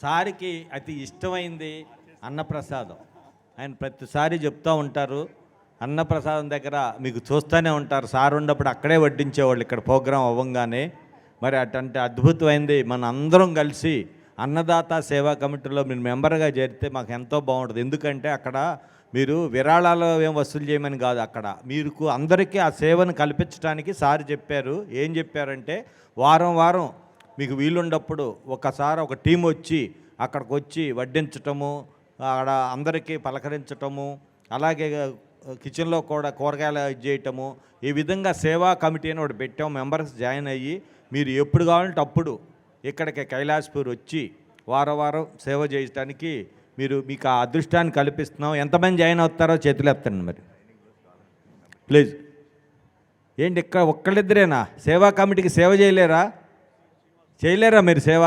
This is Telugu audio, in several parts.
సారికి అతి ఇష్టమైంది అన్నప్రసాదం. ఆయన ప్రతిసారి చెప్తూ ఉంటారు, అన్నప్రసాదం దగ్గర మీకు చూస్తూనే ఉంటారు. సార్ ఉన్నప్పుడు అక్కడే వడ్డించేవాళ్ళు ఇక్కడ ప్రోగ్రాం అవ్వగానే. మరి అటువంటి అద్భుతమైంది మన అందరం కలిసి అన్నదాత సేవా కమిటీలో మీరు మెంబర్గా చేరితే మాకు ఎంతో బాగుంటుంది. ఎందుకంటే అక్కడ మీరు విరాళాలు ఏం వసూలు చేయమని కాదు, అక్కడ మీకు అందరికీ ఆ సేవను కల్పించడానికి సార్ చెప్పారు. ఏం చెప్పారంటే వారం వారం మీకు వీలున్నప్పుడు ఒకసారి ఒక టీం వచ్చి అక్కడికి వచ్చి వడ్డించటము, అక్కడ అందరికీ పలకరించటము, అలాగే కిచెన్లో కూడా కూరగాయలు చేయటము, ఈ విధంగా సేవా కమిటీ అని ఒకటి పెట్టాము. మెంబర్స్ జాయిన్ అయ్యి మీరు ఎప్పుడు కావాలంటే అప్పుడు ఇక్కడికి కైలాసపూర్ వచ్చి వారం వారం సేవ చేయడానికి మీకు ఆ అదృష్టాన్ని కల్పిస్తున్నాం. ఎంతమంది జాయిన్ అవుతారో చేతులు ఎత్తండి మరి ప్లీజ్. ఏంటి ఇక్కడ ఒక్కళ్ళిద్దరేనా సేవా కమిటీకి సేవ చేయలేరా మీరు సేవ?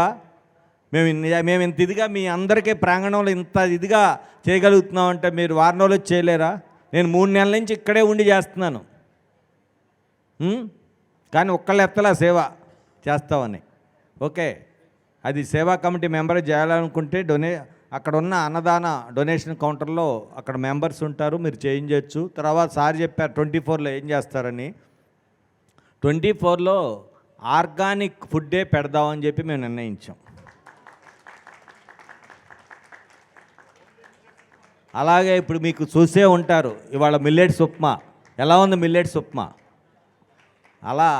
మేము ఇంత ఇదిగా మీ అందరికీ ప్రాంగణంలో ఇంత ఇదిగా చేయగలుగుతున్నామంటే మీరు వారం రోజులు చేయలేరా? నేను 3 నెలల నుంచి ఇక్కడే ఉండి చేస్తున్నాను, కానీ ఒక్కళ్ళు ఎత్తలా సేవ చేస్తామని. ఓకే, అది సేవా కమిటీ మెంబర్ చేయాలనుకుంటే అక్కడ ఉన్న అన్నదాన డొనేషన్ కౌంటర్లో అక్కడ మెంబర్స్ ఉంటారు, మీరు చేయించవచ్చు. తర్వాత సార్ చెప్పారు 24లో ఏం చేస్తారని. 24లో ఆర్గానిక్ ఫుడ్డే పెడదామని చెప్పి మేము నిర్ణయించాం. అలాగే ఇప్పుడు మీకు చూసే ఉంటారు ఇవాళ మిల్లెట్స్ ఉప్మా ఎలా ఉంది. మిల్లెట్స్ ఉప్మా అలా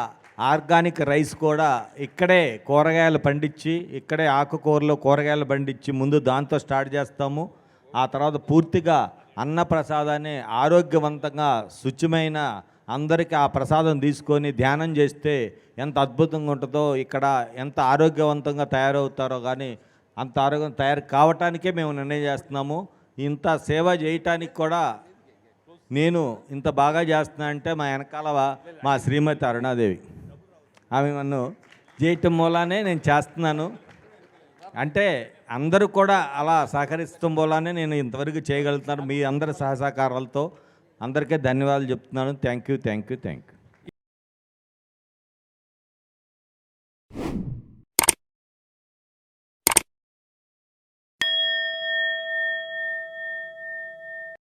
ఆర్గానిక్ రైస్ కూడా ఇక్కడే కూరగాయలు పండించి, ఇక్కడే ఆకుకూరలు కూరగాయలు పండించి ముందు దాంతో స్టార్ట్ చేస్తాము. ఆ తర్వాత పూర్తిగా అన్నప్రసాదాన్ని ఆరోగ్యవంతంగా శుచిమైన అందరికీ ఆ ప్రసాదం తీసుకొని ధ్యానం చేస్తే ఎంత అద్భుతంగా ఉంటుందో, ఇక్కడ ఎంత ఆరోగ్యవంతంగా తయారవుతారో. కానీ అంత ఆరోగ్యం తయారు కావటానికే మేము నిర్ణయం చేస్తున్నాము. ఇంత సేవ చేయటానికి కూడా నేను ఇంత బాగా చేస్తున్నా అంటే మా వెనకాల మా శ్రీమతి అరుణాదేవి, ఆమె నన్ను చేయటం మూలానే నేను చేస్తున్నాను. అంటే అందరూ కూడా అలా సహకరిస్తాం మూలానే నేను ఇంతవరకు చేయగలుగుతున్నాను. మీ అందరి సహసహకారాలతో అందరికీ ధన్యవాదాలు చెప్తున్నాను. Thank you.